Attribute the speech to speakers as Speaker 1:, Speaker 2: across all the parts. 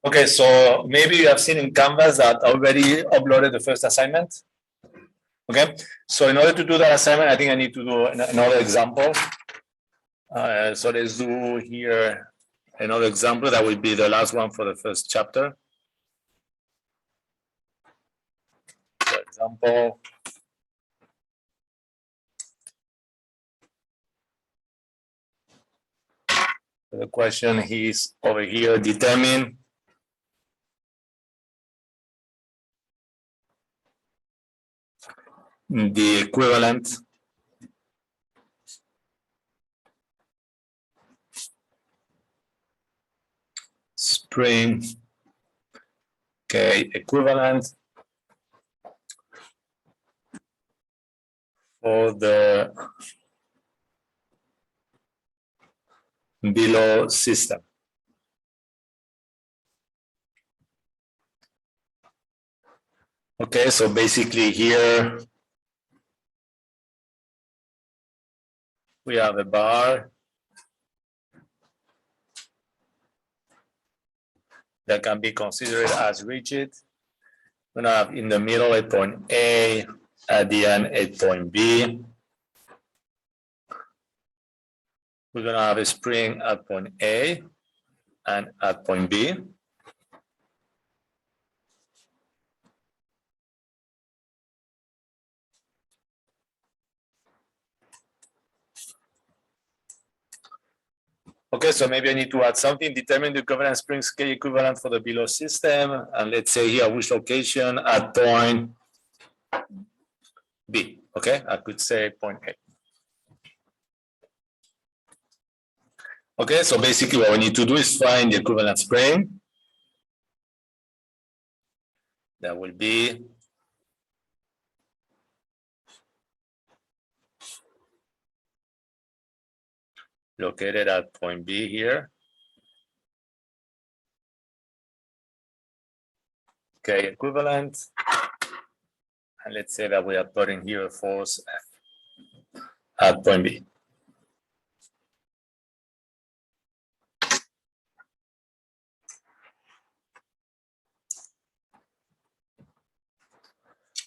Speaker 1: Okay, so maybe you have seen in Canvas that I already uploaded the first assignment. Okay, so in order to do that assignment, I think I need to do another example. So let's do here another example that will be the last one for the first chapter. For example, the question is over here, determine the equivalent spring, okay, equivalent for the below system. Okay, so basically here we have a bar that can be considered as rigid. We're gonna have in the middle a point A, at the end a point B. We're gonna have a spring at point A and at point B. Okay, so maybe I need to add something. Determine the equivalent spring scale equivalent for the below system. And let's say here which location at point B. Okay, I could say point A. Okay, so basically what we need to do is find the equivalent spring. That will be located at point B here. Okay, equivalent. And let's say that we are putting here a force F at point B.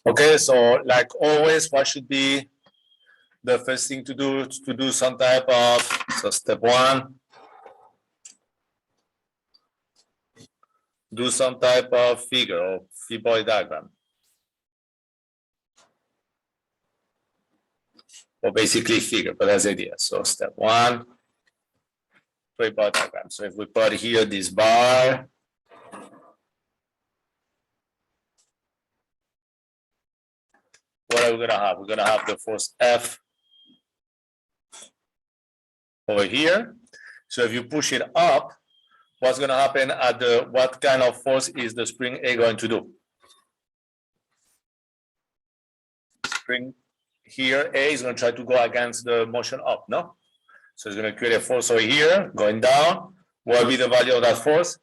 Speaker 1: Okay, so like always, what should be the first thing to do some type of, so step one, do some type of figure or free-body diagram. Or basically figure, but that's the idea. So step one, free-body diagram. So if we put here this bar, what are we gonna have? We're gonna have the force F over here. So if you push it up, what's going to happen at the, what kind of force is the spring A going to do? Spring here, A is going to try to go against the motion up, no? So it's going to create a force over here, going down. What will be the value of that force?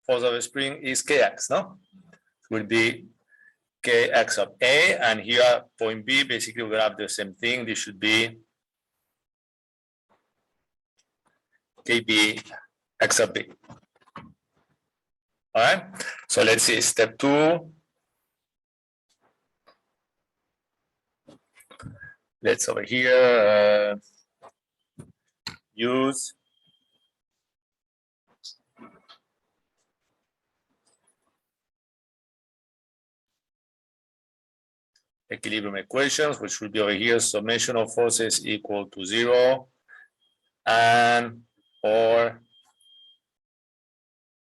Speaker 1: Force of the spring is Kx, no? It will be Kx of A, and here point B, basically we're going to have the same thing. This should be KB X of B. All right, so let's see step two. Let's over here use equilibrium equations, which will be over here, summation of forces equal to 0 and or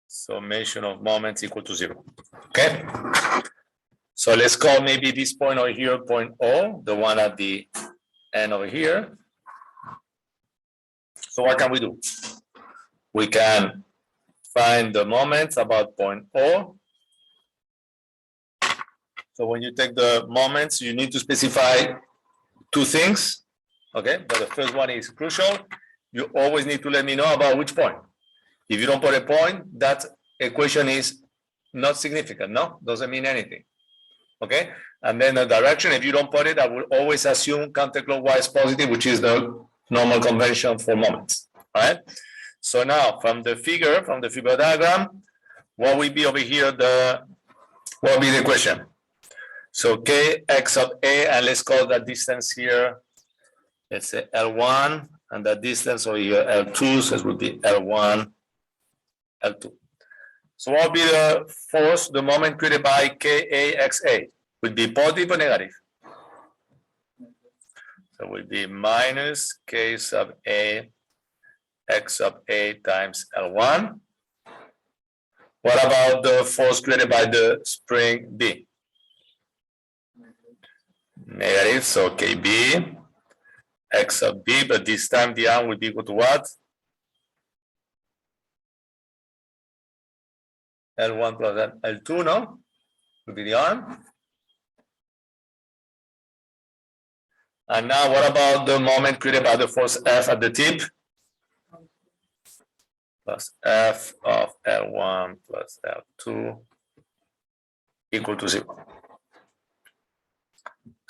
Speaker 1: summation of moments equal to 0. Okay, so let's call maybe this point over here point O, the one at the end over here. So what can we do? We can find the moments about point O. So when you take the moments, you need to specify two things. Okay, but the first one is crucial. You always need to let me know about which point. If you don't put a point, that equation is not significant, no? Doesn't mean anything. Okay, and then the direction, if you don't put it, I will always assume counterclockwise positive, which is the normal convention for moments. All right, So now from the figure diagram, what will be over here what will be the equation? So k x of a, and let's call that distance here, let's say L1, and that distance over here L2, so it would be L1, L2. So what will be the force, the moment created by KAXA? Would be positive or negative? So it would be minus K sub A X sub A times L1. What about the force created by the spring B? Negative, so KB X sub B, but this time the arm would be equal to what? L1 plus L2, no? Would be the arm. And now what about the moment created by the force F at the tip? Plus F of L1 plus L2 equal to 0.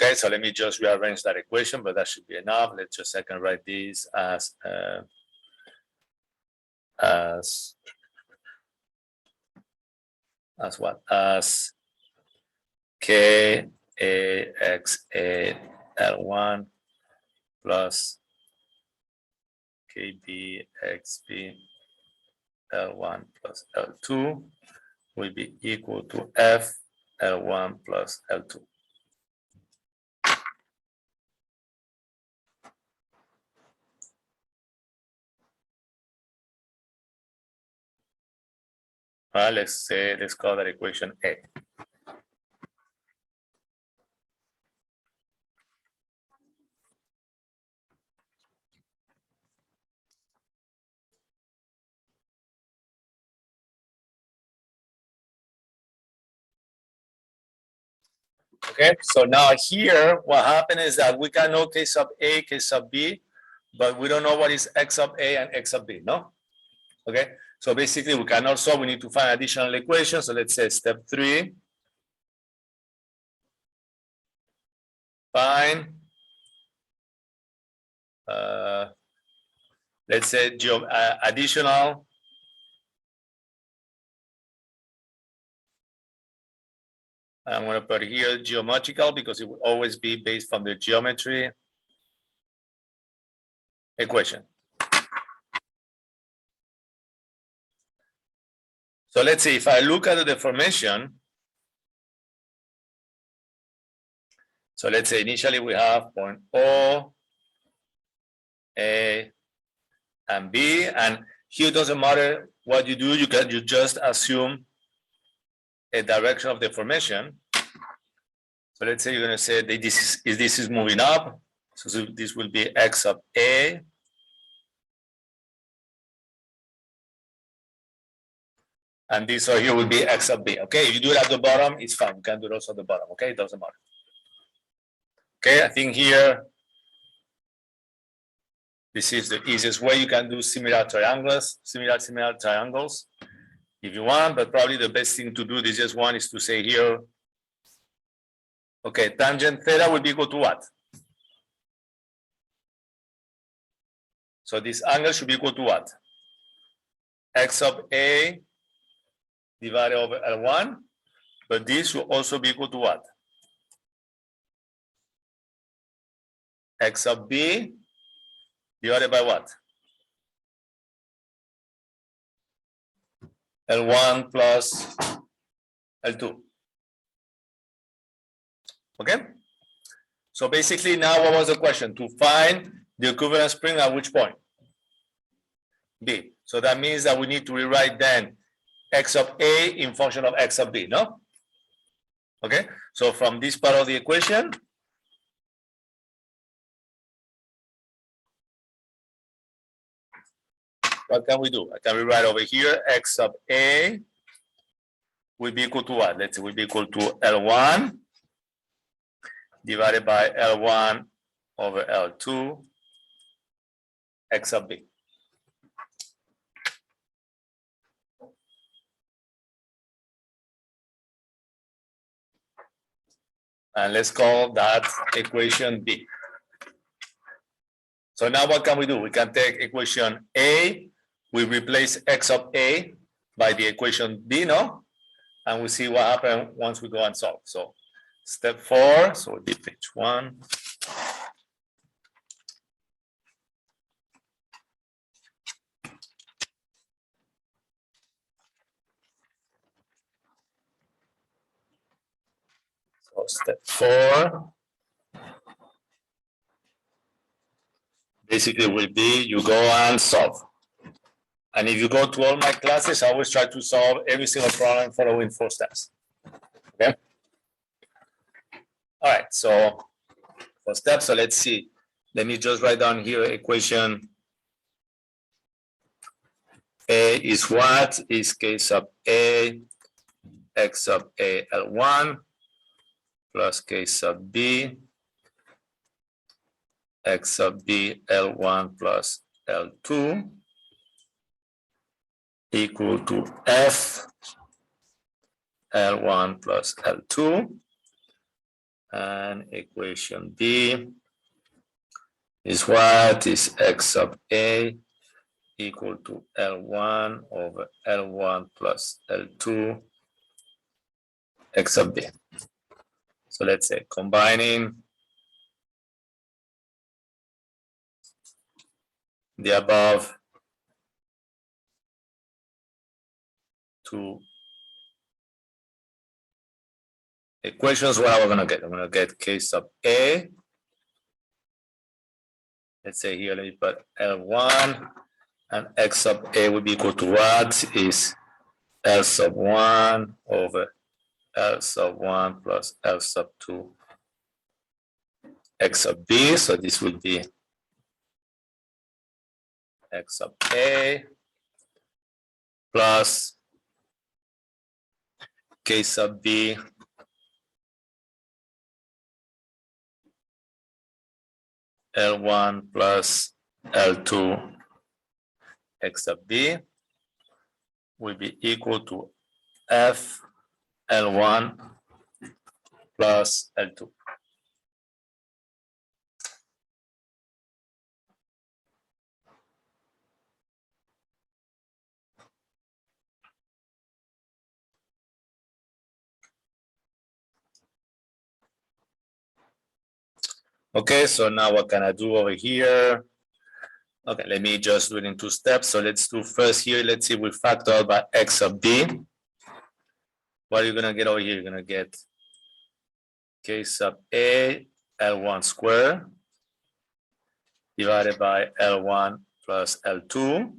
Speaker 1: Okay, so let me just rearrange that equation, but that should be enough. Let's just second write this as what? As K A X A L1 plus KB XB L1 plus L2 will be equal to F L1 plus L2. Let's call that equation A. Okay, so now here, what happened is that we can know K sub A, K sub B, but we don't know what is X sub A and X sub B, no? Okay, so basically we cannot solve, we need to find additional equations. So let's say step 3. Find, let's say additional I'm going to put here geometrical because it will always be based on the geometry equation. So let's see, if I look at the deformation, so let's say initially we have point O, A, and B, and here it doesn't matter what you do, you just assume a direction of deformation. So let's say you're going to say that this is moving up, so this will be X sub A. And this over here will be X sub B. Okay, if you do it at the bottom, it's fine. You can do it also at the bottom. Okay, it doesn't matter. Okay, I think here, this is the easiest way. You can do similar triangles, similar triangles if you want, but probably the best thing to do, this just one, is to say here, okay, tangent theta will be equal to what? So this angle should be equal to what? X sub A divided over L1, but this will also be equal to what? X sub B divided by what? L1 plus L2. Okay? So basically now what was the question? To find the equivalent spring at which point? B. So that means that we need to rewrite then X sub A in function of X sub B, no? Okay? So from this part of the equation, what can we do? I can rewrite over here X sub A will be equal to what? Let's say will be equal to L1 divided by L1 over L2 X sub B. And let's call that equation B. So now what can we do? We can take equation A, we replace x of a by the equation b, no? And we see what happens once we go and solve. So step 4, so it'll be page 1. So step 4 basically will be you go and solve. And if you go to all my classes, I always try to solve every single problem following 4 steps. Okay. All right. So 4 steps. So let's see. Let me just write down here equation A is what? Is k sub A x sub A L1 plus k sub B x sub B L1 plus L2 equal to F L1 plus L2, and equation B is what? Is x sub A equal to L1 over L1 plus L2 x sub B. So let's say combining the above two equations, what are we going to get? I'm going to get k sub A. Let's say here, let me put L1, and x sub A will be equal to what? Is L sub 1 over L sub 1 plus L sub 2 x sub B. So this would be x sub A plus k sub B L1 plus L2 x sub B will be equal to F L1 plus L2. Okay, so now what can I do over here? Okay, let me just do it in 2 steps. So let's do first here, let's see, we factor out by x sub B. What are you gonna get over here? You're gonna get k sub A L1 squared divided by L1 plus L2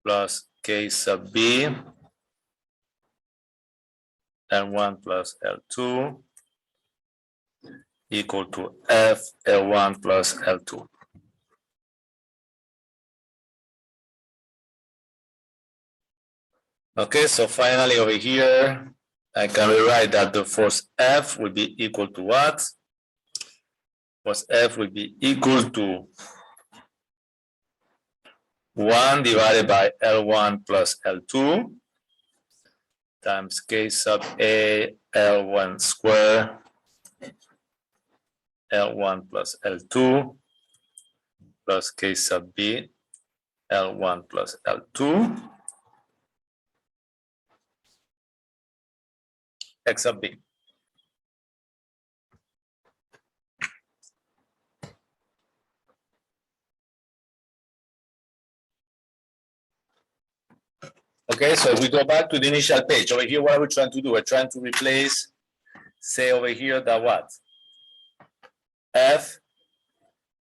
Speaker 1: plus k sub B L1 plus L2 equal to F L1 plus L2. Okay, so finally over here, I can rewrite that the force F will be equal to what? Force F will be equal to 1 divided by L1 plus L2 times k sub A L1 squared L1 plus L2 plus k sub B L1 plus L2 x sub B. Okay, so if we go back to the initial page, over here, what are we trying to do? We're trying to replace, say over here, that what? F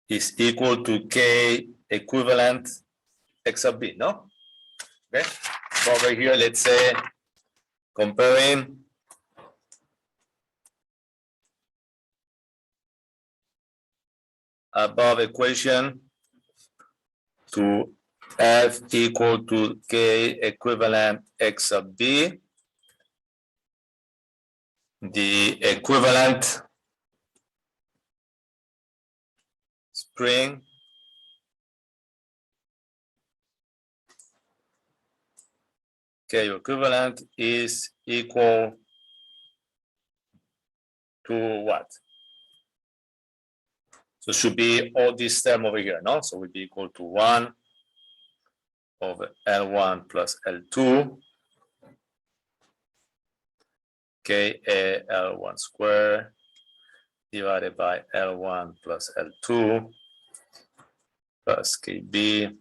Speaker 1: is equal to K equivalent x sub B, no? Okay, so over here, let's say, comparing above equation to F equal to K equivalent x sub B, the equivalent spring K equivalent is equal to what? So it should be all this term over here, no? So it would be equal to 1 over L1 plus L2 Ka L1 squared divided by L1 plus L2 plus Kb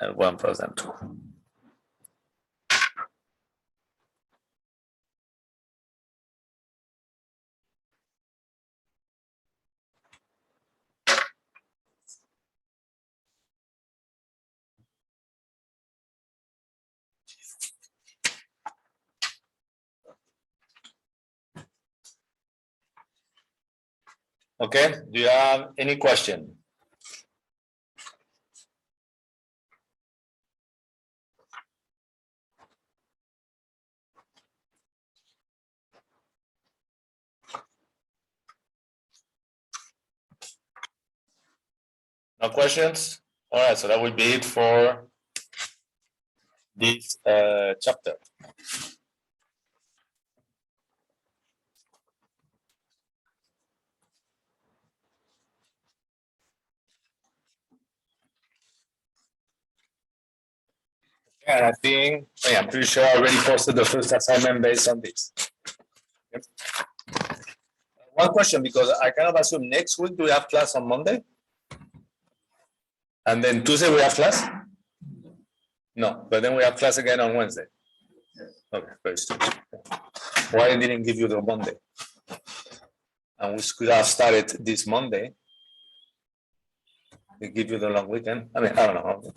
Speaker 1: L1 plus L2. Okay, do you have any question? No questions? All right, so that would be it for this chapter. And I think, I'm pretty sure I already posted the first assignment based on this. Yep. One question, because I kind of assume next week do we have class on Monday? And then Tuesday we have class? No, but then we have class again on Wednesday. Okay, very strange. Why I didn't give you the Monday? And we could have started this Monday. They give you the long weekend. I mean, I don't know.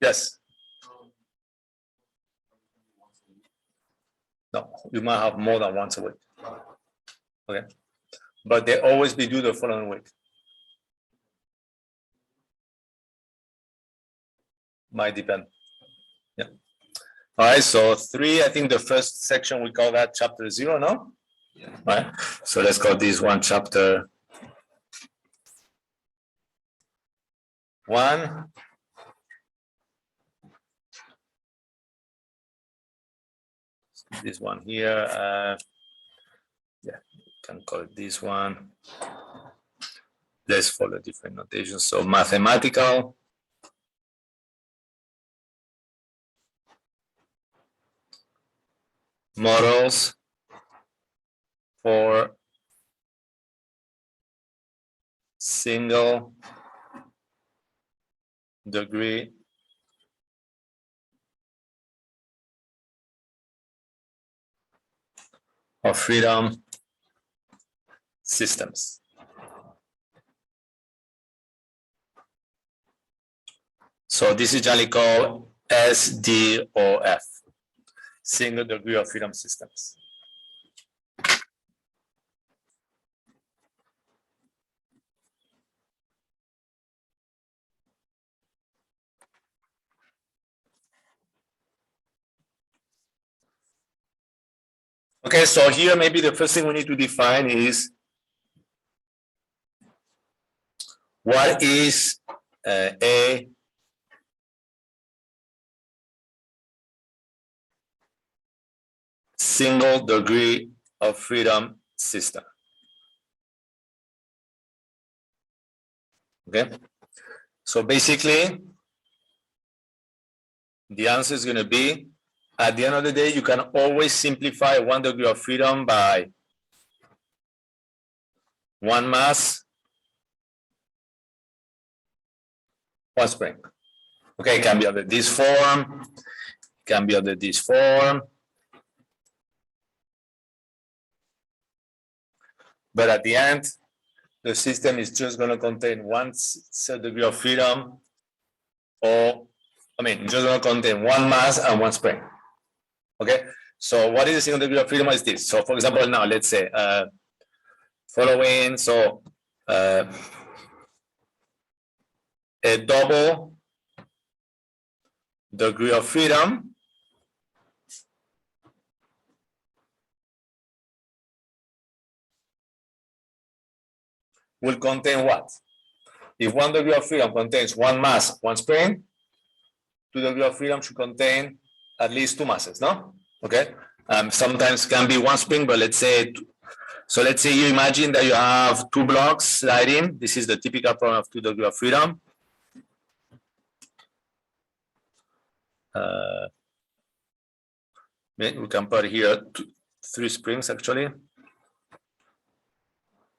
Speaker 1: Yes. No, you might have more than once a week. Okay. But they always be due the following week. Might depend. Yeah. All right. So 3, I think the first section we call that chapter 0, no? Yeah. All right. So let's call this one chapter 1. This one here, yeah, you can call it this one. Let's follow different notations. So mathematical models for single degree of freedom systems. So this is generally called SDOF, single degree of freedom systems. Okay, so here maybe the first thing we need to define is what is a single degree of freedom system. Okay, so basically the answer is going to be, at the end of the day, you can always simplify 1 degree of freedom by 1 mass, 1 spring. Okay, it can be under this form, it can be under this form. But at the end, the system is just going to contain 1 degree of freedom, or, I mean, just going to contain 1 mass and 1 spring. Okay, so what is a single degree of freedom is this. So for example, now let's say following, so a double degree of freedom will contain what? If 1 degree of freedom contains 1 mass, 1 spring, 2 degree of freedom should contain at least 2 masses, no? Okay, Sometimes can be one spring, but let's say, so let's say you imagine that you have two blocks sliding. This is the typical problem of 2 degrees of freedom. We can put here 3 springs actually.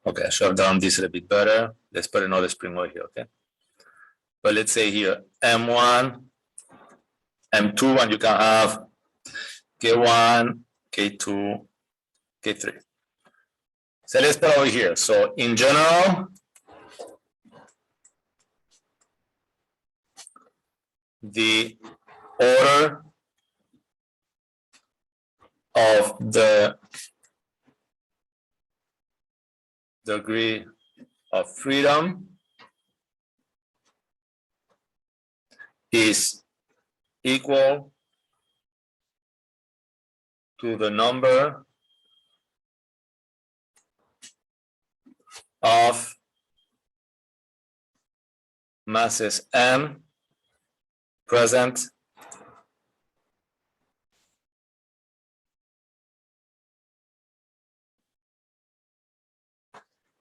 Speaker 1: Okay, I should have done this a little bit better. Let's put another spring over here, okay? But let's say here M1, M2, and you can have K1, K2, K3. So let's put over here. So in general, the order of the degree of freedom is equal to the number of masses M present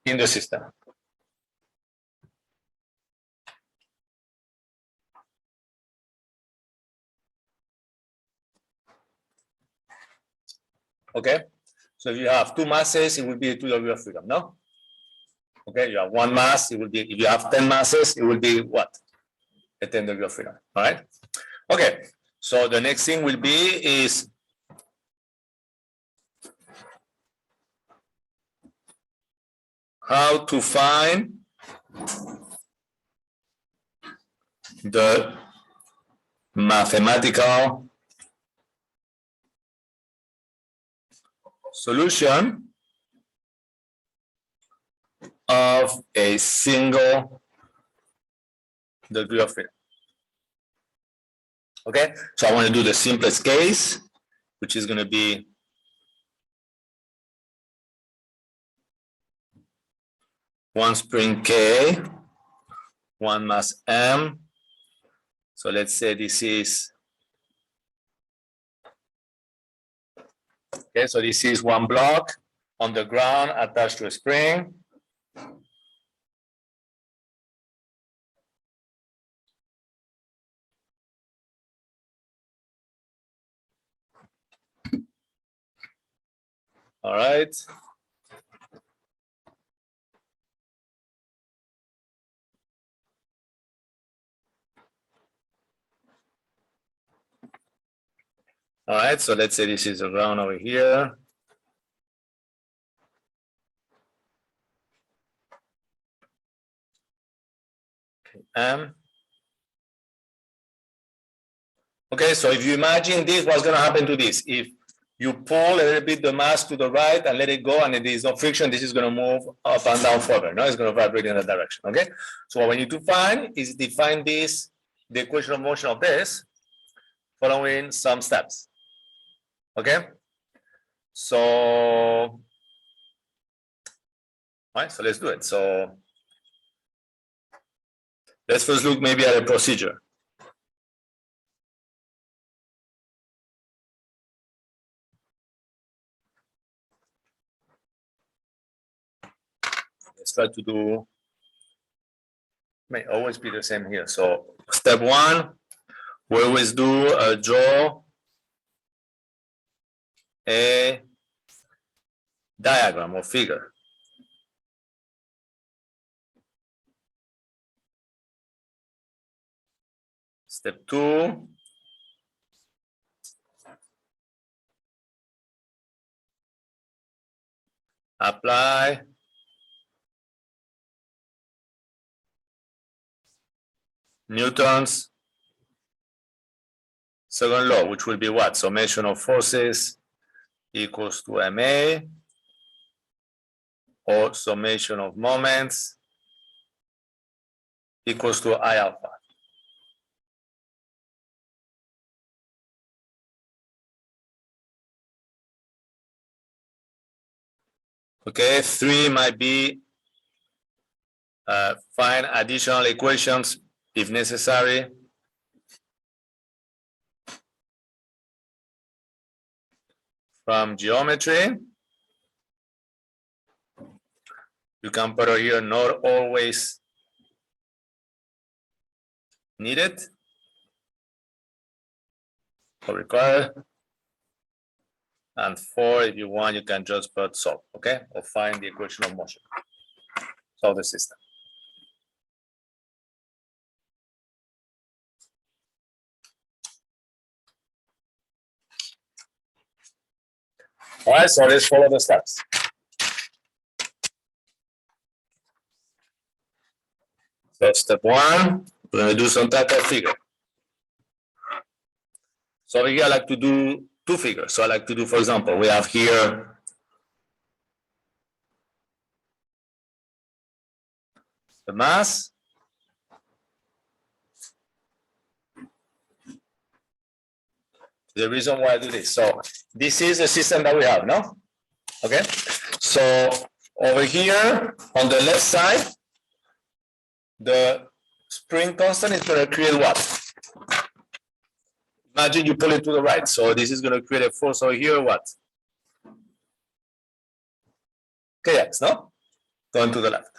Speaker 1: in the system. Okay, so if you have 2 masses, it will be a 2 degrees of freedom, no? Okay, you have 1 mass, it will be, if you have 10 masses, it will be what? A 10 degrees of freedom, all right? Okay, so the next thing will be is how to find the mathematical solution of a single degree of freedom. Okay, so I want to do the simplest case, which is going to be one spring K, 1 mass M. So let's say this is, okay, so this is 1 block on the ground attached to a spring. All right. All right, so let's say this is the ground over here. M. Okay, so if you imagine this, what's going to happen to this? If you pull a little bit the mass to the right and let it go, and there is no friction, this is going to move up and down further. No, it's going to vibrate in that direction. Okay, so what we need to find is define this, the equation of motion of this, following some steps. Okay, so all right, so let's do it. So let's first look maybe at a procedure. Let's try to do, may always be the same here. So step 1, we always do draw a diagram or figure. Step 2, apply Newton's second law, which will be what? Summation of forces equals to MA, or summation of moments equals to I alpha. Okay, 3 might be find additional equations if necessary. from geometry. You can put it here, not always needed or required. And 4, if you want, you can just put solve, okay? Or find the equation of motion. Solve the system. All right, so let's follow the steps. So step 1, we're going to do some type of figure. So over here, I like to do 2 figures. So I like to do, for example, we have here the mass. The reason why I do this. So this is the system that we have, no? Okay. So over here on the left side, the spring constant is going to create what? Imagine you pull it to the right. So this is going to create a force over here, what? Kx, no? Going to the left.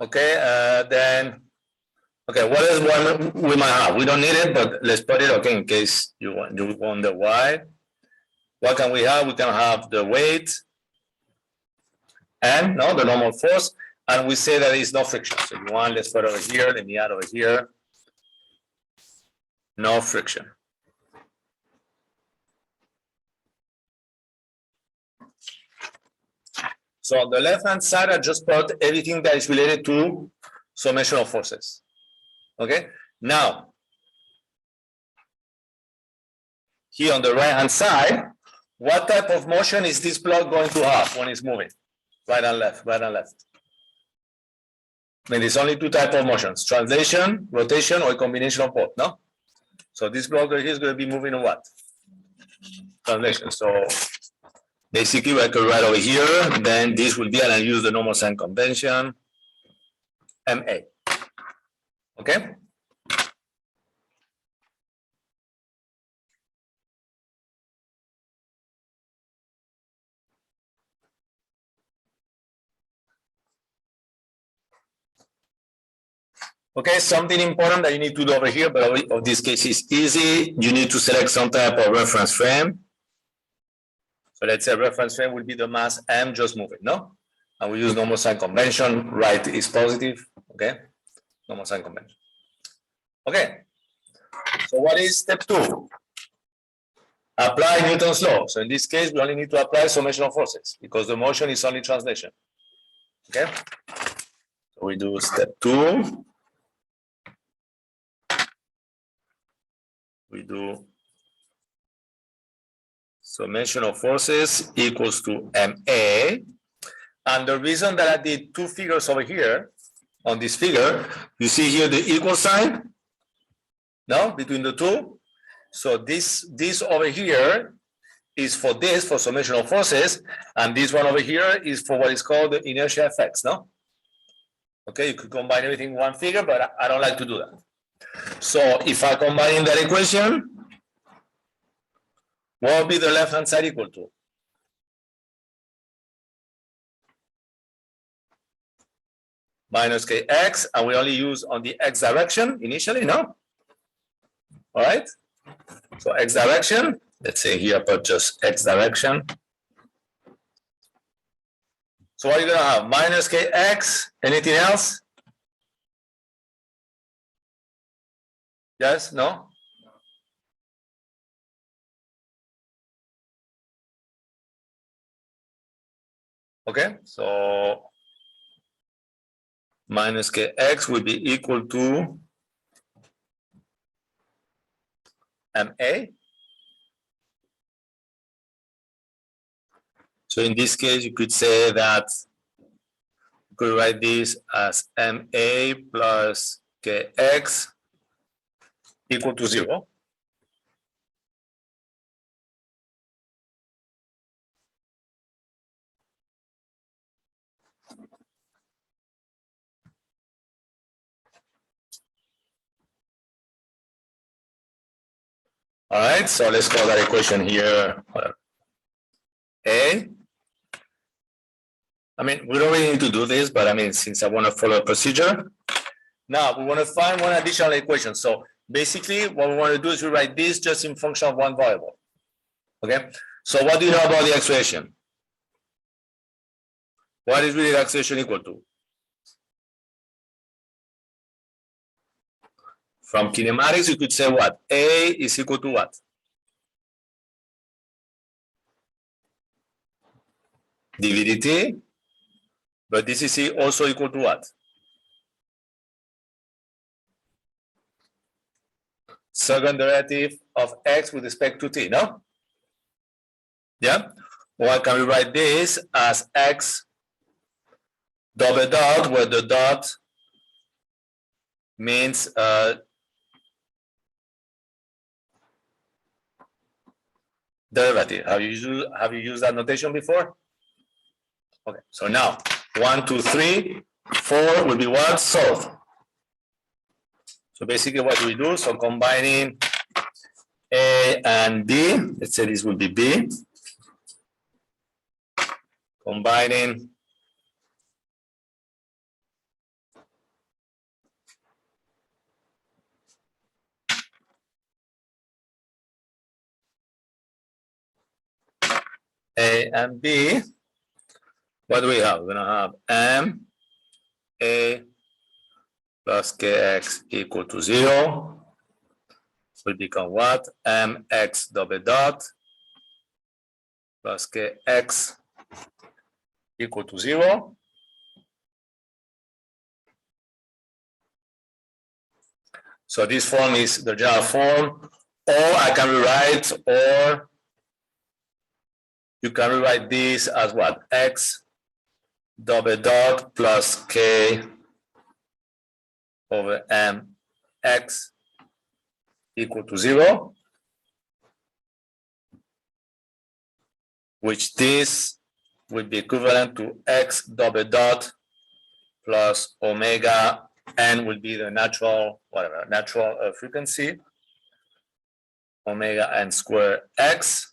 Speaker 1: Okay, then, okay, what is one we might have? We don't need it, but let's put it, okay, in case you wonder why. What can we have? We can have the weight and, no, the normal force, and we say that it's no friction. So if you want, let's put it over here, let me add over here. No friction. So on the left-hand side, I just put everything that is related to summation of forces. Okay. Now, here on the right-hand side, what type of motion is this block going to have when it's moving? Right and left, right and left. I mean, there's only 2 types of motions: translation, rotation, or a combination of both. No. So this block right here is going to be moving in what? Translation. So basically, I could write over here, then this will be, and I use the normal sign convention, MA. Okay? Okay, something important that you need to do over here, but in this case is easy. You need to select some type of reference frame. So let's say reference frame will be the mass M just moving, no? And we use normal sign convention. Right is positive, okay? Normal sign convention. Okay. So what is step 2? Apply Newton's law. So in this case, we only need to apply summation of forces because the motion is only translation. Okay. So we do step 2. We do summation of forces equals to MA. And the reason that I did 2 figures over here, on this figure, you see here the equal sign, no, between the 2. So this over here is for this, for summation of forces, and this one over here is for what is called the inertia effects, no? Okay, you could combine everything in one figure, but I don't like to do that. So if I combine in that equation, what will be the left-hand side equal to? Minus kx, and we only use on the x direction initially, no? All right. So x direction, let's say here, put just x direction. So what are you going to have? Minus kx, anything else? Yes, no? Okay, so minus kx will be equal to MA. So in this case, you could say that you could write this as MA plus kx equal to 0. All right, so let's call that equation here A. I mean, we don't really need to do this, but I mean, since I want to follow a procedure. Now we want to find one additional equation. So basically what we want to do is rewrite this just in function of one variable. Okay, so what do you know about the acceleration? What is really the acceleration equal to? From kinematics, you could say what? A is equal to what? dVdt, but this is also equal to what? Second derivative of x with respect to t, no? Yeah? Or can we write this as x double dot, where the dot means derivative. Have you used that notation before? Okay, so now 1, 2, 3, 4 will be what? Solve. So basically what we do, so combining A and B, let's say this will be B. Combining A and B, what do we have? We're gonna have M A plus Kx equal to 0. Will become what? Mx double dot plus Kx equal to 0. So this form is the general form, or I can rewrite, or you can rewrite this as what? X double dot plus K over Mx equal to 0, which this would be equivalent to X double dot plus omega n will be the natural, whatever, natural frequency, omega n squared x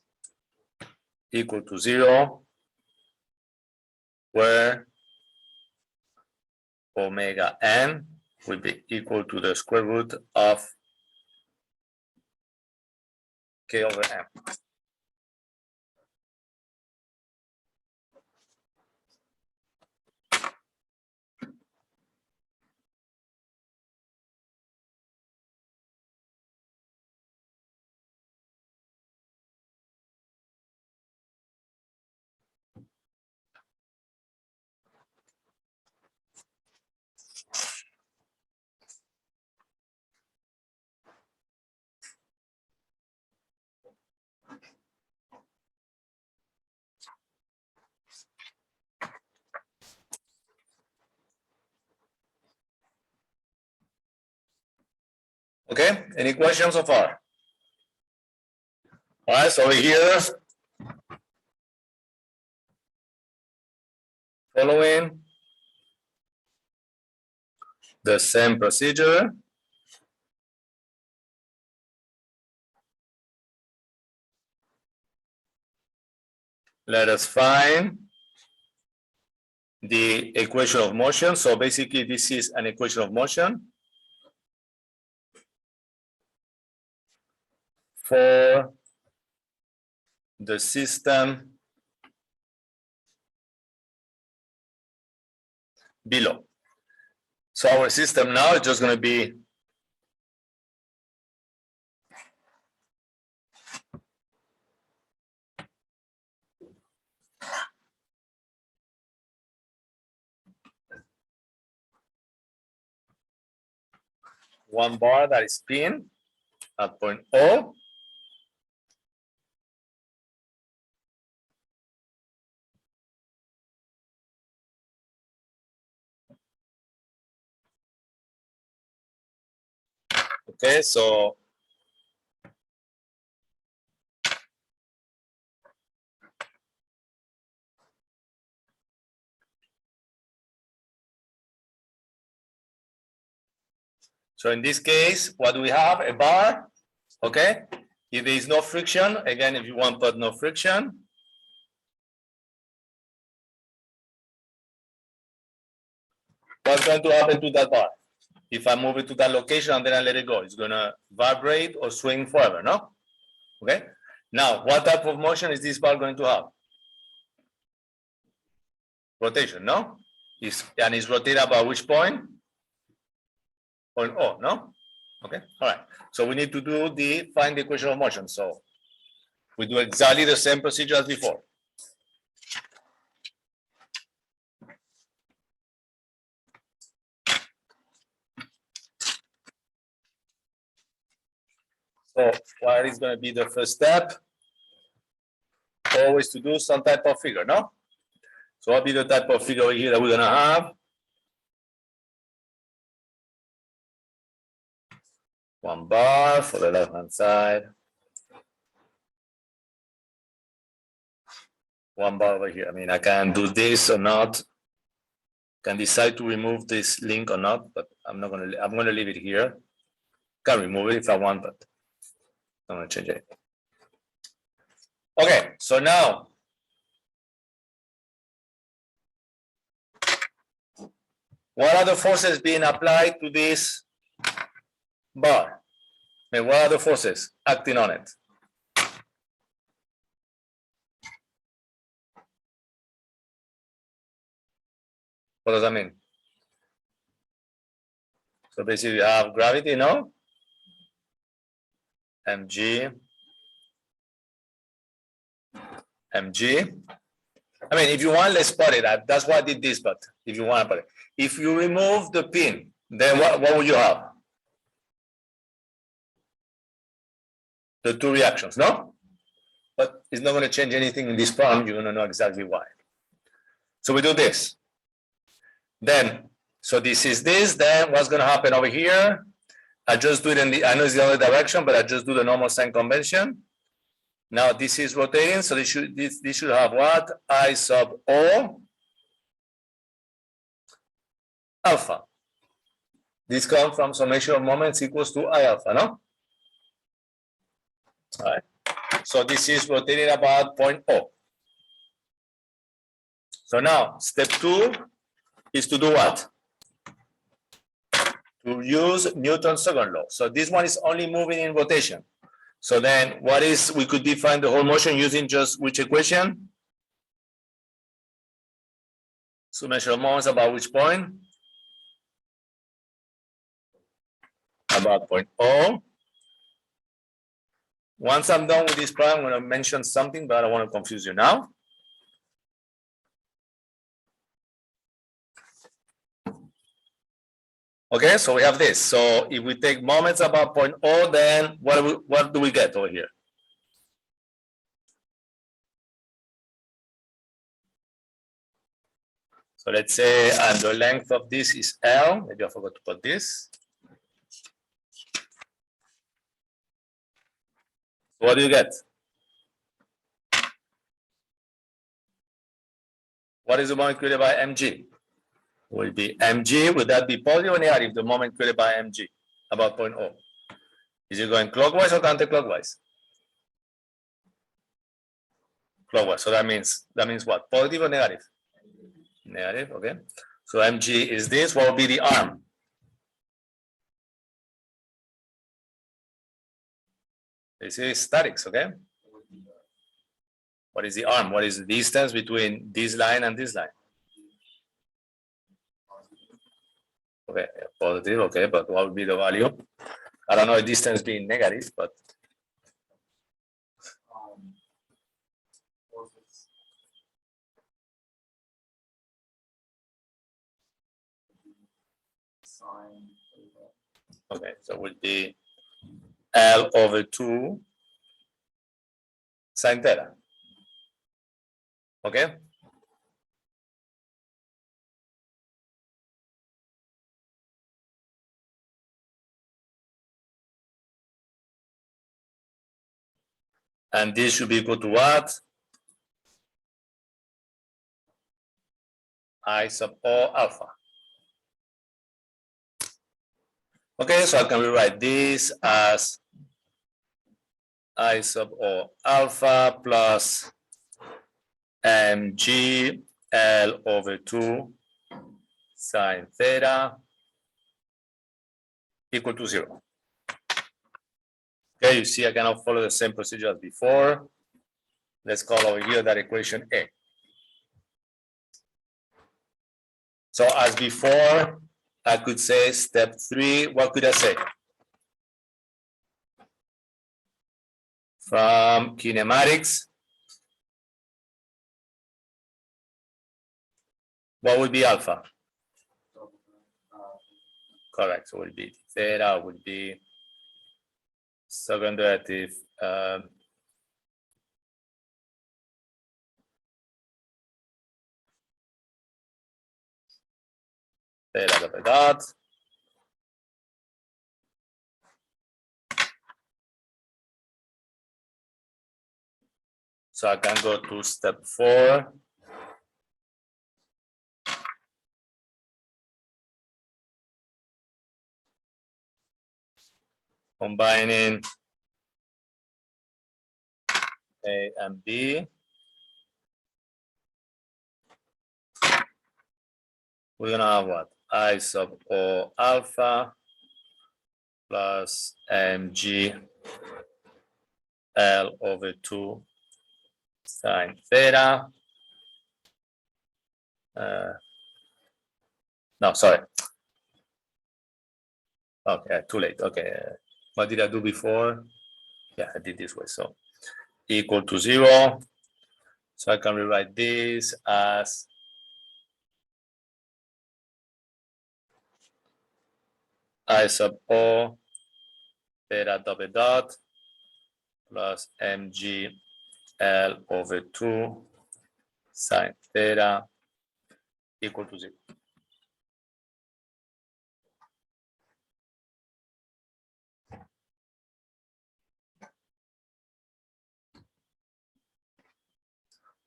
Speaker 1: equal to 0, where omega n will be equal to the square root of k over m. Okay, any questions so far? All right, so here, following the same procedure, let us find the equation of motion. So basically, this is an equation of motion for the system below. So our system now is just going to be one bar that is spin at point O. Okay, so in this case, what do we have? A bar, okay? If there is no friction, again, if you want to put no friction, what's going to happen to that bar? If I move it to that location and then I let it go, it's going to vibrate or swing forever, no? Okay. Now, what type of motion is this bar going to have? Rotation, no? And it's rotated about which point? Point O, no? Okay, all right. So we need to find the equation of motion. So we do exactly the same procedure as before. So what is going to be the first step? Always to do some type of figure, no? So what will be the type of figure here that we're going to have? One bar for the left-hand side. One bar over here. I mean, I can do this or not. Can decide to remove this link or not, but I'm going to leave it here. Can remove it if I want, but I'm going to change it. Okay, so now what are the forces being applied to this bar? And what are the forces acting on it? What does that mean? So basically you have gravity, no? mg. I mean, if you want, let's put it. That's why I did this, but if you want to put it. If you remove the pin, then what would you have? The two reactions, no? But it's not going to change anything in this problem. You're going to know exactly why. So we do this. Then, so this is this. Then what's going to happen over here? I just do it in I know it's the other direction, but I just do the normal sign convention. Now this is rotating, so this should have what? I sub O alpha. This comes from summation of moments equals to I alpha, no? All right. So this is rotating about point O. So now step 2 is to do what? To use Newton's second law. So this one is only moving in rotation. So then we could define the whole motion using just which equation? Summation of moments about which point? About point O. Once I'm done with this problem, I'm going to mention something, but I don't want to confuse you now. Okay, so we have this. So if we take moments about point O, then what do we get over here? So let's say the length of this is L. Maybe I forgot to put this. What do you get? What is the moment created by mg? Will be mg. Would that be positive or negative? The moment created by mg about point O. Is it going clockwise or counterclockwise? Clockwise. So that means what? Positive or negative? Negative. Okay. So mg is this. What will be the arm? This is statics. Okay. What is the arm? What is the distance between this line and this line? Okay, positive. Okay, but what would be the value? I don't know the distance being negative, but okay, so it would be L over 2 sine theta. Okay. And this should be equal to what? I sub O alpha. Okay, so I can rewrite this as I sub O alpha plus mg L over 2 sine theta equal to 0. Okay, you see I cannot follow the same procedure as before. Let's call over here that equation A. So as before, I could say step 3, what could I say? From kinematics, what would be alpha? Correct, so it would be theta, would be second derivative theta double dot so I can go to step 4. Combining A and B. We're gonna have what? I sub O alpha plus mg L over 2 sine theta. No, sorry. Okay, too late. Okay, what did I do before? Yeah, I did this way. So equal to 0. So I can rewrite this as I sub O theta double dot plus mg L over 2 sine theta equal to 0.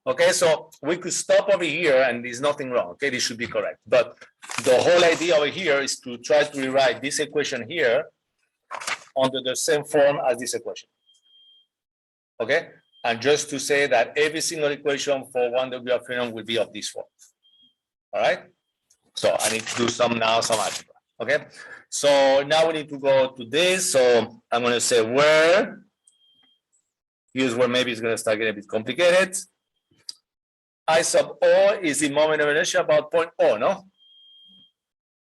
Speaker 1: Okay, so we could stop over here and there's nothing wrong. Okay, this should be correct. But the whole idea over here is to try to rewrite this equation here under the same form as this equation. Okay, and just to say that every single equation for 1 degree of freedom will be of this form. All right, so I need to do some algebra. Okay, so now we need to go to this. So I'm going to say where, here's where maybe it's going to start getting a bit complicated. I sub O is the moment of inertia about point O, no?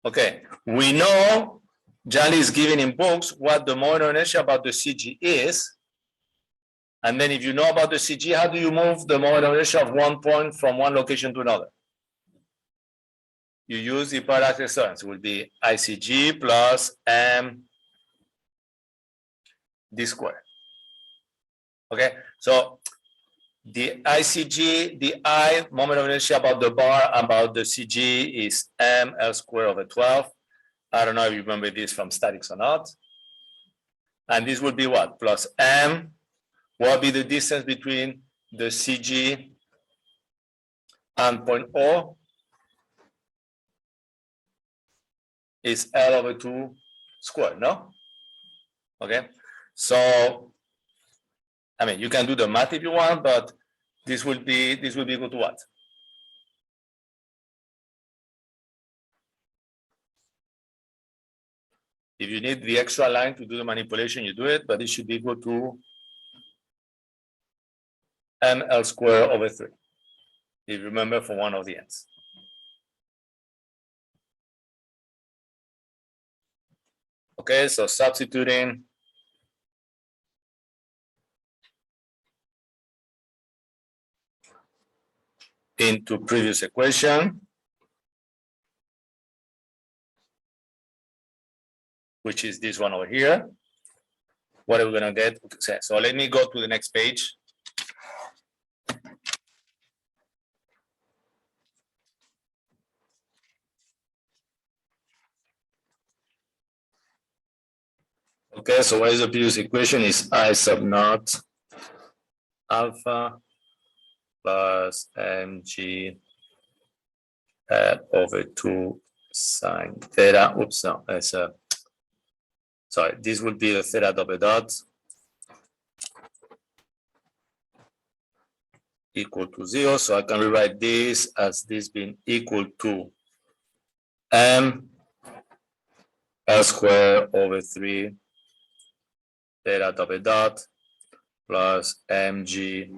Speaker 1: Okay, we know generally is given in books what the moment of inertia about the CG is. And then if you know about the CG, how do you move the moment of inertia of one point from one location to another? You use the parallax externals. It will be ICG plus M d squared. Okay, so the ICG, the I moment of inertia about the bar about the CG is M L squared over 12. I don't know if you remember this from statics or not. And this would be what? Plus M. What would be the distance between the CG and point O? Is L over 2 squared, no? Okay, so I mean you can do the math if you want, but this will be equal to what? If you need the extra line to do the manipulation, you do it, but it should be equal to ML squared over 3. If you remember from one of the ends. Okay, so substituting into previous equation, which is this one over here. What are we going to get? So let me go to the next page. Okay, so what is the previous equation? Is I sub naught alpha plus mg over 2 sine theta. Oops, no, it's sorry, this would be the theta double dot equal to 0. So I can rewrite this as this being equal to m L squared over 3 theta double dot plus mg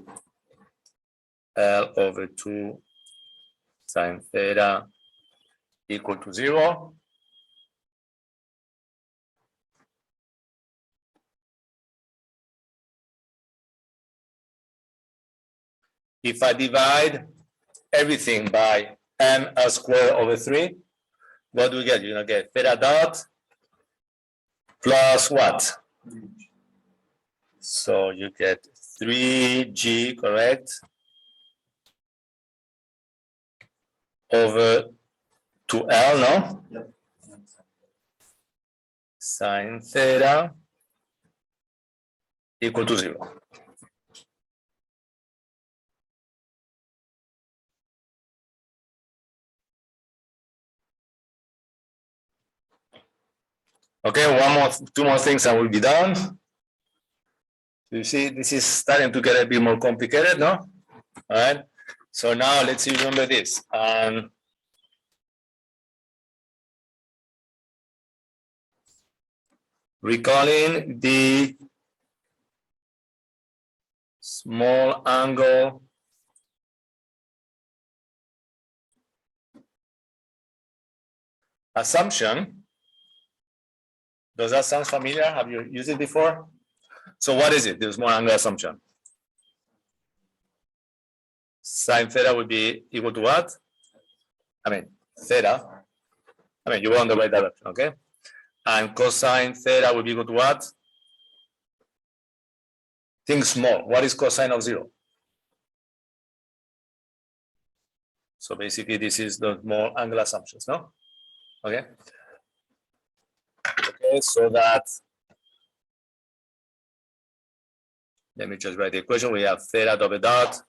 Speaker 1: L over 2 sine theta equal to 0. If I divide everything by m L squared over 3, what do we get? You're going to get theta dot plus what? So you get 3g, correct? Over 2L, no?
Speaker 2: Yep.
Speaker 1: Sine theta equal to 0. Okay, two more things and we'll be done. You see, this is starting to get a bit more complicated, no? All right. So now let's see, remember this. Recalling the small angle assumption. Does that sound familiar? Have you used it before? So what is it? The small angle assumption. Sine theta would be equal to what? I mean, theta. I mean, you go in the right direction, okay? And cosine theta would be equal to what? Think small. What is cosine of 0? So basically, this is the small angle assumptions, no? Okay. Okay, so that, let me just write the equation. We have theta double dot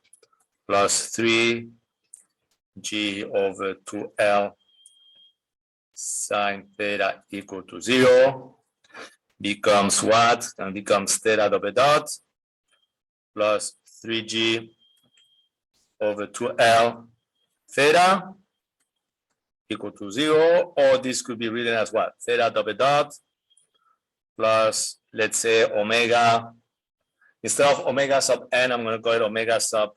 Speaker 1: plus 3g over 2L sine theta equal to 0 becomes what? And becomes theta double dot plus 3g over 2L theta equal to 0, or this could be written as what? Theta double dot plus, let's say, omega. Instead of omega sub n, I'm going to call it omega sub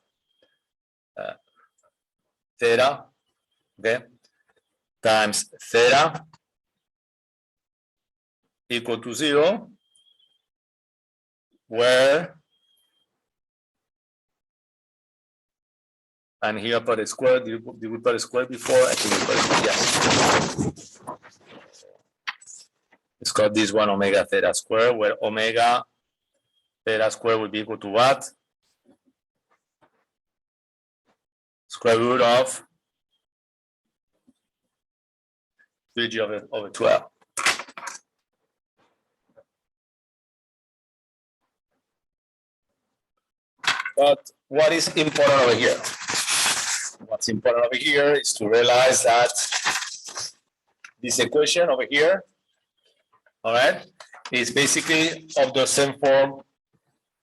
Speaker 1: theta, okay, times theta equal to 0, where, and here I put a square. Did we put a square before? I think we put a square, yes. Let's call this one omega theta square, where omega theta square would be equal to what? Square root of 3g over 12. But what is important over here? What's important over here is to realize that this equation over here, all right, is basically of the same form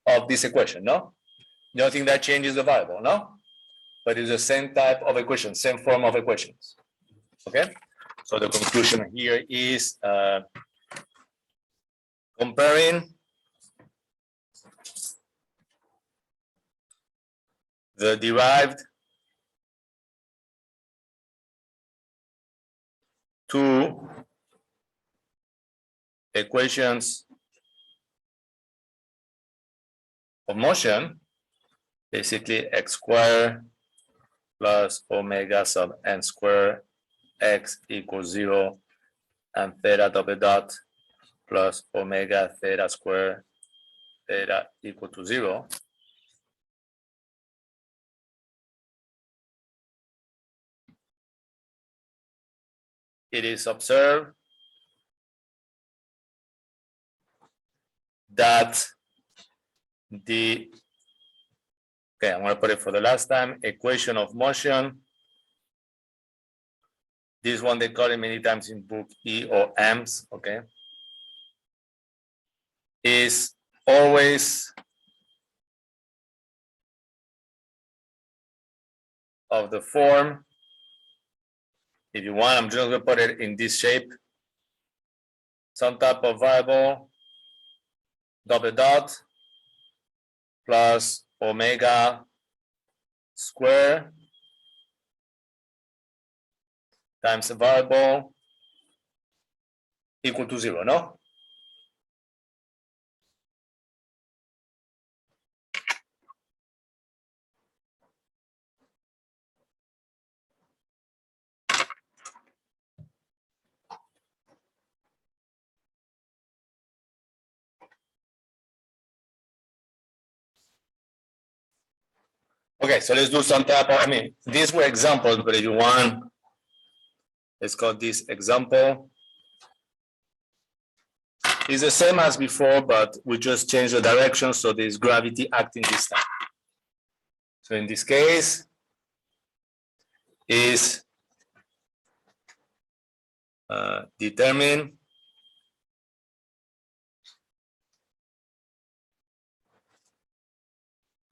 Speaker 1: of this equation, no? Nothing that changes the variable, no? But it's the same type of equation, same form of equations, okay? So the conclusion here is comparing the derived two equations of motion, basically x squared plus omega sub n squared x equals 0 and theta double dot plus omega theta squared theta equal to 0. It is observed that the, okay, I'm going to put it for the last time, equation of motion. This one they call it many times in book E or M's, okay, is always of the form. If you want, I'm just going to put it in this shape. Some type of variable, double dot, plus omega square times a variable equal to 0, no? Okay, so let's do some type of, these were examples, but if you want, let's call this example. It's the same as before, but we just change the direction, so there's gravity acting this time. So in this case, is determine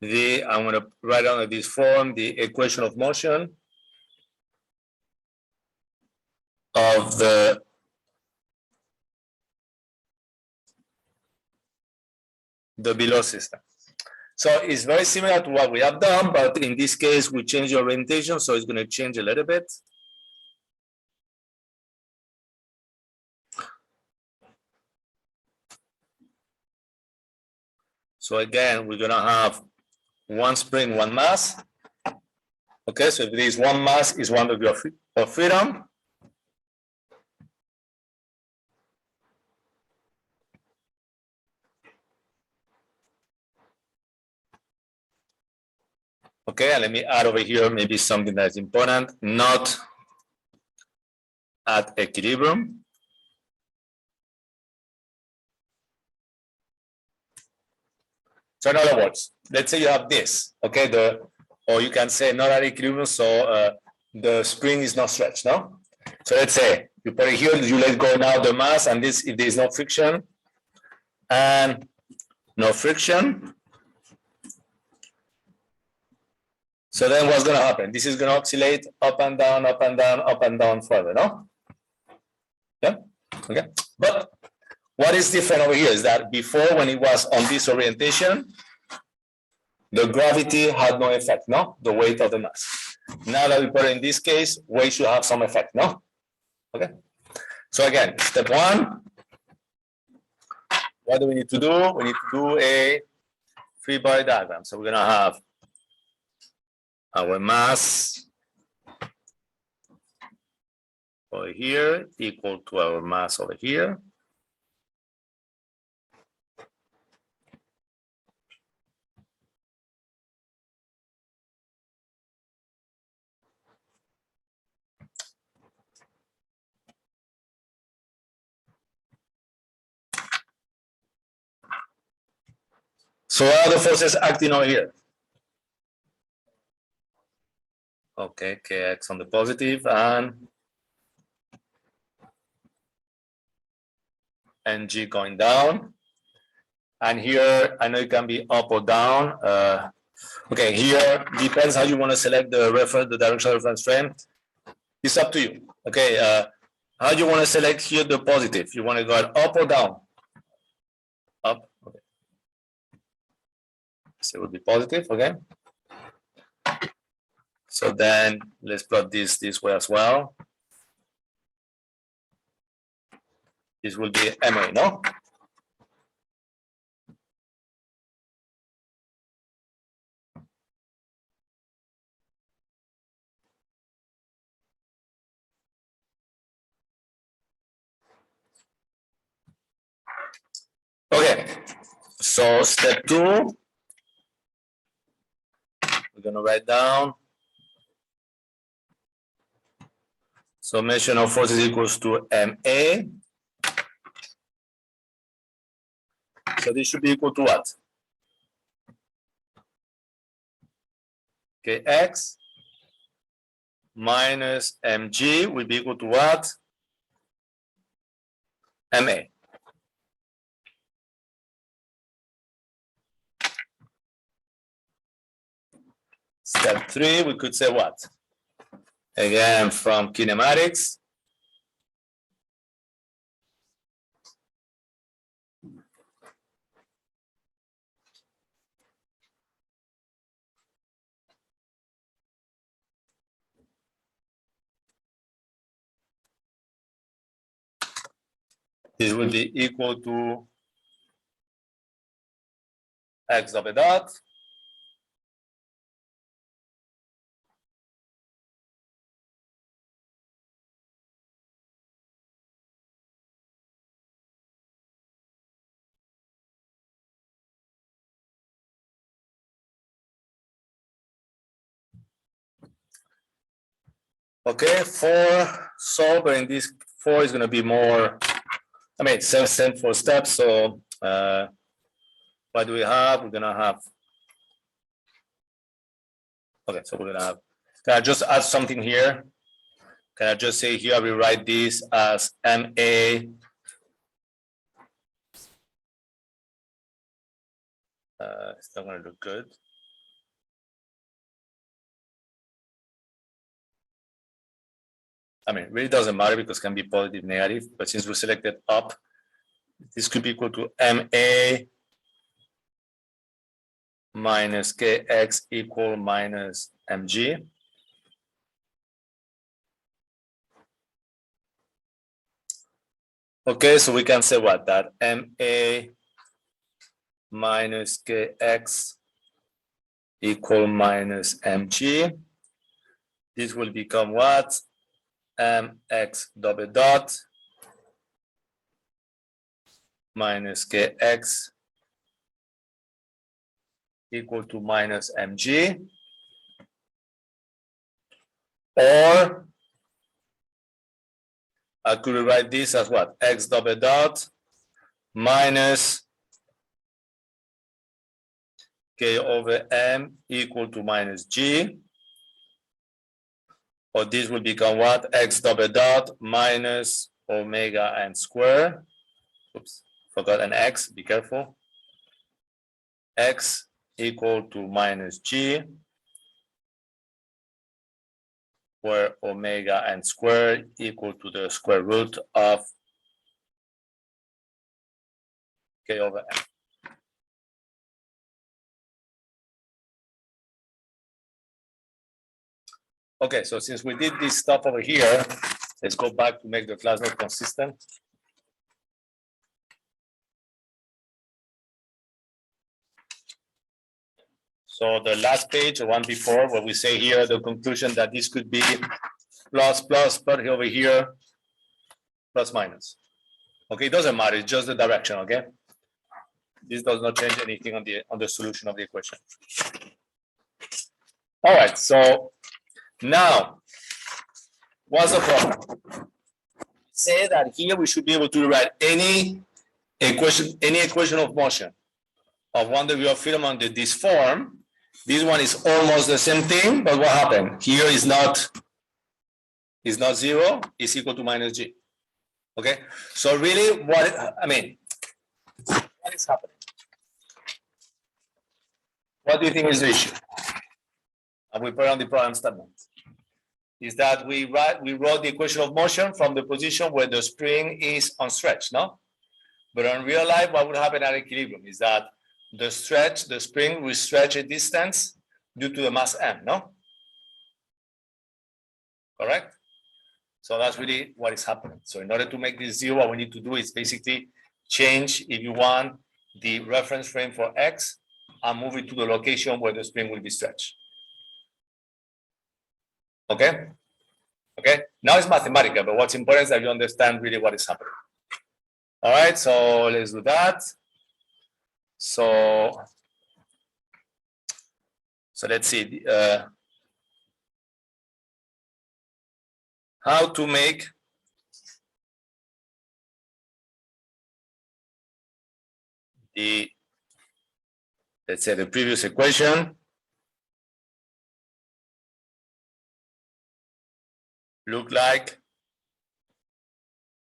Speaker 1: I'm going to write on this form the equation of motion of the below system. So it's very similar to what we have done, but in this case, we change the orientation, so it's going to change a little bit. So again, we're going to have one spring, one mass. Okay, so if there is one mass, is 1 degree of freedom. Okay, and let me add over here maybe something that's important, not at equilibrium. So in other words, let's say you have this, okay, or you can say not at equilibrium, so the spring is not stretched, no? So let's say you put it here, you let go now the mass, and this, if there is no friction and no friction, so then what's going to happen? This is going to oscillate up and down, up and down, up and down further, no? Yeah, okay. But what is different over here is that before, when it was on this orientation, the gravity had no effect, no? The weight of the mass. Now that we put it in this case, weight should have some effect, no? Okay. So again, step one, what do we need to do? We need to do a free body diagram. So we're going to have our mass over here equal to our mass over here. So what are the forces acting over here? Okay, Kx on the positive and Ng going down. And here, I know it can be up or down. Okay, here depends how you want to select the reference, the directional reference frame. It's up to you. Okay, how do you want to select here the positive? You want to go up or down? Up. Okay. So it would be positive. Okay. So then let's plot this way as well. This will be MA, no? Okay, so step 2, we're going to write down summation of forces equals to MA. So this should be equal to what? Kx minus Mg will be equal to what? MA. Step 3, we could say what? Again, from kinematics. This will be equal to x double dot okay, 4 solve, and this 4 is going to be more, I mean, 7 4 steps. So what do we have? We're going to have, okay, so we're going to have, can I just add something here? Can I just say here, I will write this as MA it's not going to look good. I mean, it really doesn't matter because it can be positive, negative, but since we selected up, this could be equal to MA minus KX equal minus MG. Okay, so we can say what? That MA minus KX equal minus MG. This will become what? MX double dot minus KX equal to minus MG. Or I could write this as what? X double dot minus K over M equal to minus G. Or this will become what? X double dot minus omega n square. Oops, forgot an X, be careful. X equal to minus G, where omega n squared equal to the square root of K over M. Okay, so since we did this stuff over here, let's go back to make the class note consistent. So the last page, the one before, where we say here the conclusion that this could be plus, but over here, plus minus. Okay, it doesn't matter, it's just the direction, okay? This does not change anything on the solution of the equation. All right, so now, what's the problem? Say that here we should be able to write any equation of motion of one degree of freedom under this form. This one is almost the same thing, but what happened? Here is not 0, it's equal to minus G. Okay, so really what is happening? What do you think is the issue? And we put on the problem statement. Is that we wrote the equation of motion from the position where the spring is unstretched, no? But in real life, what would happen at equilibrium is that the spring will stretch a distance due to the mass m, no? Correct? So that's really what is happening. So in order to make this 0, what we need to do is basically change, if you want, the reference frame for x and move it to the location where the spring will be stretched. Okay? Okay, now it's mathematical, but what's important is that you understand really what is happening. All right, so let's do that. So let's see how to make let's say the previous equation look like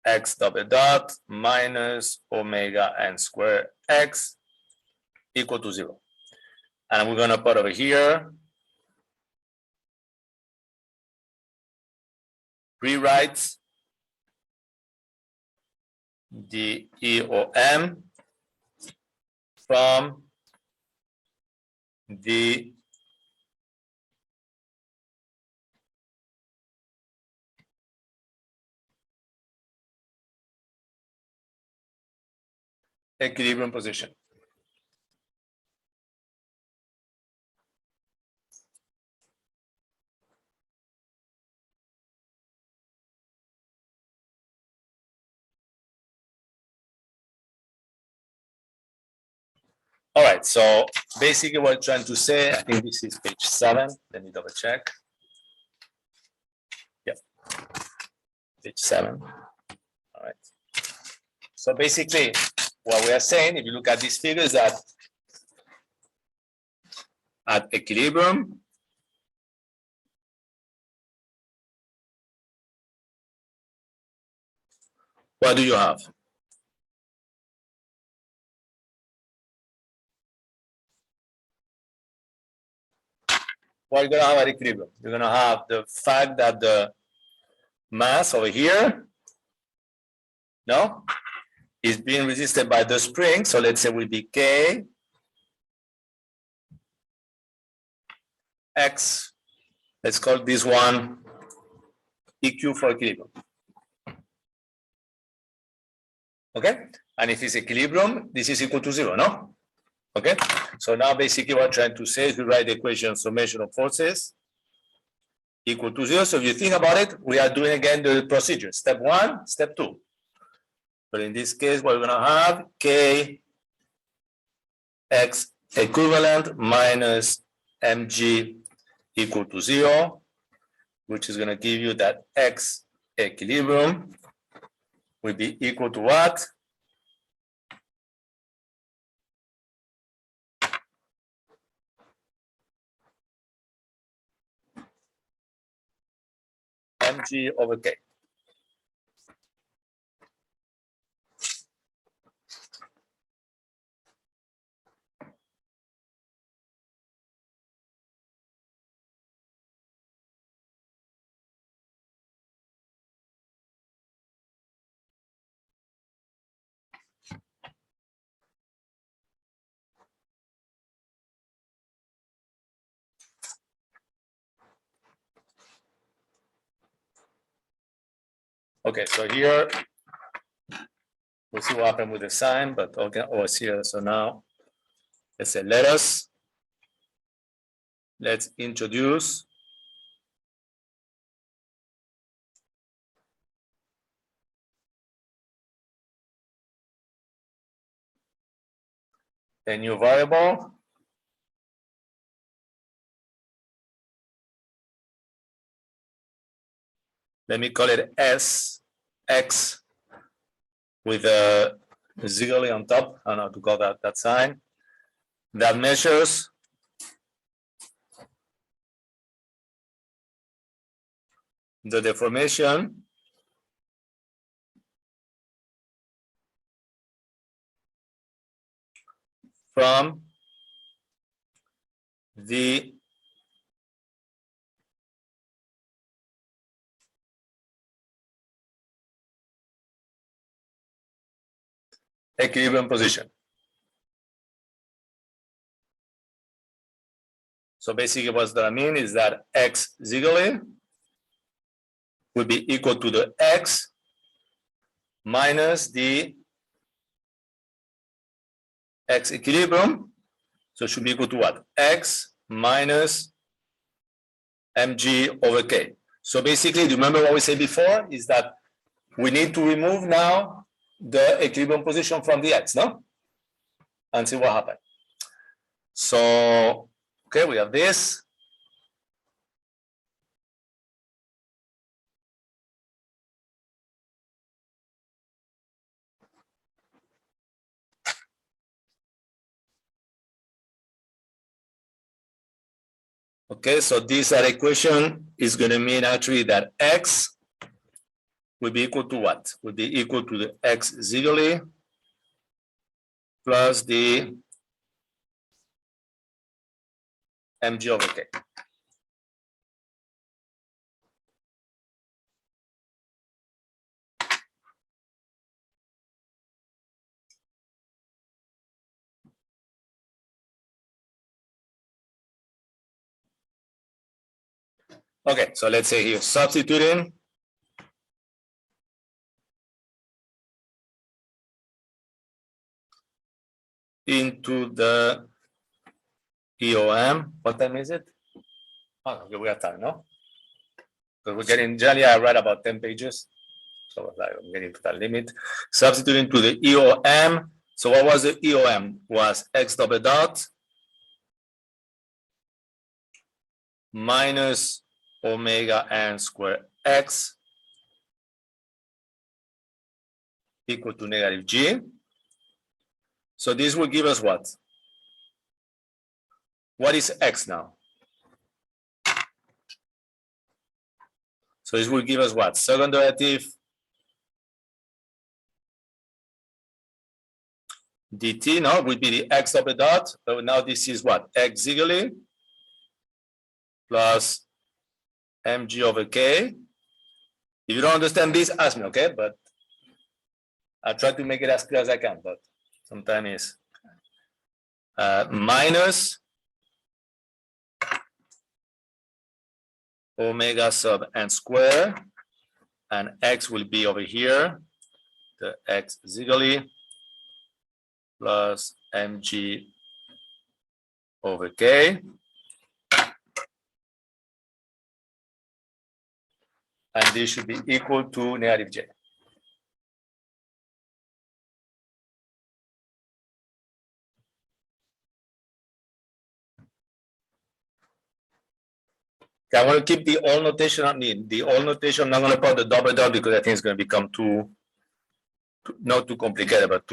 Speaker 1: x double dot minus omega n squared x equal to 0. And we're going to put over here rewrite the EOM from the equilibrium position. All right, so basically what I'm trying to say, I think this is page 7. Let me double check. Yep, page 7. All right. So basically what we are saying, if you look at these figures, that at equilibrium, what do you have? What are you going to have at equilibrium? You're going to have the fact that the mass over here, no, is being resisted by the spring. So let's say will be K X. Let's call this one EQ for equilibrium. Okay, and if it's equilibrium, this is equal to 0, no? Okay, so now basically what I'm trying to say is we write the equation summation of forces equal to 0. So if you think about it, we are doing again the procedure. Step 1, step 2. But in this case, what we're going to have K X equivalent minus mg equal to 0, which is going to give you that X equilibrium will be equal to what? Mg over K. Okay, so here we'll see what happened with the sign, but okay, here. So now let's say let's introduce a new variable. Let me call it SX with a zigzag on top. I don't know how to call that sign. That measures the deformation from the equilibrium position. So basically what that means is that X zigzag will be equal to the X minus the X equilibrium. So it should be equal to what? X minus mg over K. So basically, do you remember what we said before? Is that we need to remove now the equilibrium position from the X, no? And see what happens. So, okay, we have this. Okay, so this equation is going to mean actually that X will be equal to what? Will be equal to the X zigzag plus the mg over K. Okay, so let's say here, substituting into the EOM. What time is it? Oh, okay, we have time, no? Because we're getting, generally I write about 10 pages. So I'm getting to that limit. Substituting to the EOM. So what was the EOM? Was X double dot minus omega n square X equal to negative G. So this will give us what? What is X now? So this will give us what? Second derivative dt, no, would be the X double dot. So now this is what? X ziggly plus mg over k. If you don't understand this, ask me, okay? But I'll try to make it as clear as I can, but sometimes it's minus omega sub n square, and x will be over here, the x ziggly plus mg over k. And this should be equal to negative j. Okay, I want to keep the old notation on the old notation. I'm not going to put the double dot because I think it's going to become not too complicated, but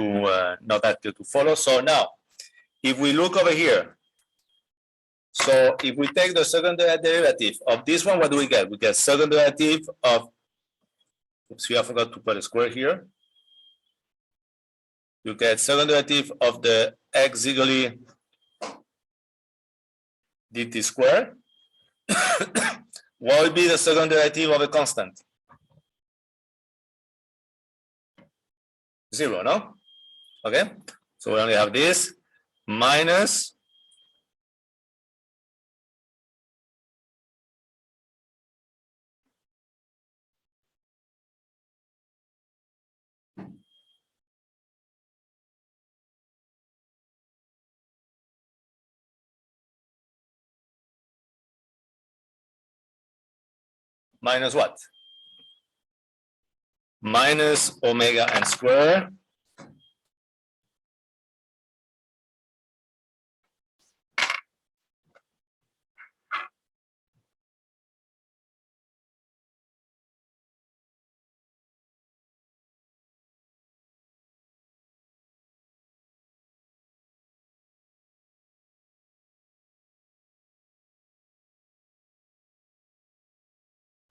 Speaker 1: not that good to follow. So now, if we look over here, so if we take the second derivative of this one, what do we get? We get second derivative of, oops, I forgot to put a square here. You get second derivative of the x ziggly dt square. What would be the second derivative of a constant? 0, no? Okay, so we only have this minus minus what? Minus omega n square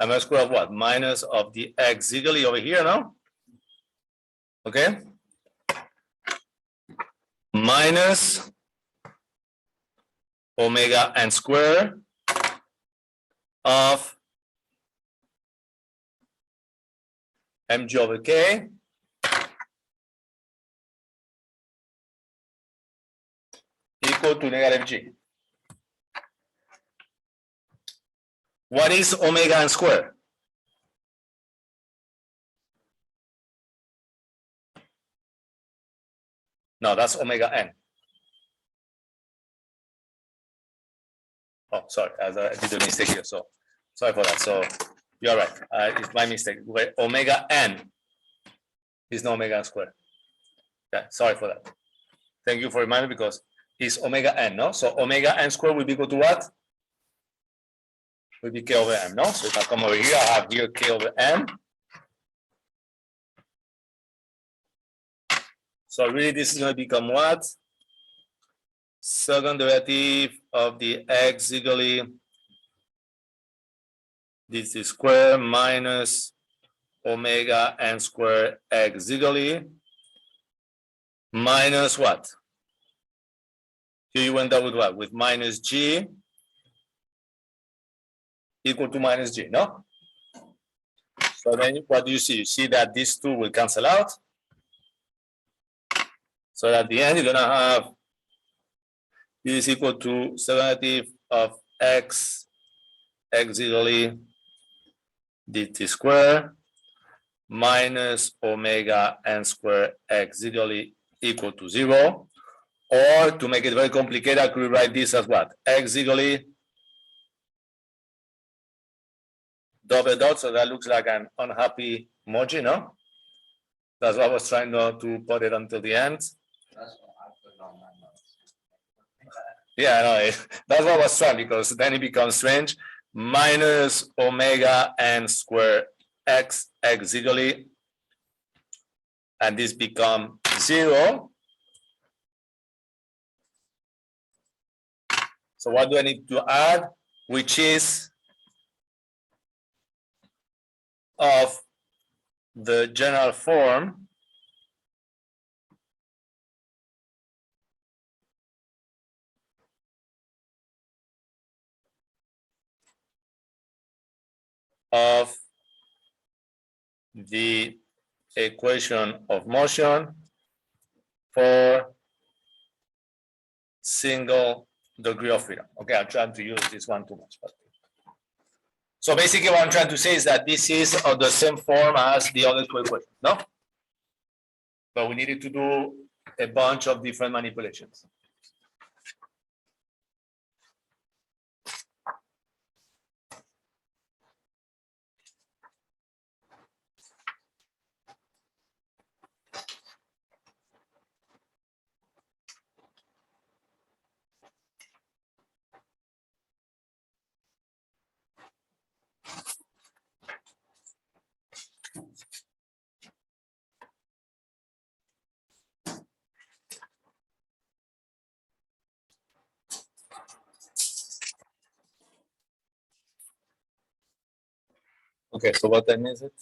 Speaker 1: m square of what? Minus of the x ziggly over here, no? Okay. Minus omega n square of mg over k equal to negative g. What is omega n square? No, that's omega n. Oh, sorry, I did a mistake here. So sorry for that. So you're right. It's my mistake. Where omega n is no omega n square. Yeah, sorry for that. Thank you for reminding me because it's omega n, no? So omega n square will be equal to what? Will be k over m, no? So if I come over here, I have here k over m. So really this is going to become what? Second derivative of the x ziggly dt square minus omega n square x ziggly minus what? Here you went out with what? With minus g equal to minus g, no? So then what do you see? You see that these two will cancel out. So at the end, you're going to have this is equal to derivative of x x dt squared minus omega n squared x equal to 0. Or to make it very complicated, I could write this as what? X double dot, so that looks like an unhappy emoji, no? That's why I was trying not to put it until the end.
Speaker 2: That's what I put on my notes.
Speaker 1: Yeah, no, that's what I was trying, because then it becomes strange. Minus omega n squared x and this become 0. So what do I need to add? Which is of the general form of the equation of motion for single degree of freedom. Okay, I'm trying to use this one too much. So basically what I'm trying to say is that this is of the same form as the other two equations, no? But we needed to do a bunch of different manipulations. Okay, so what time is it?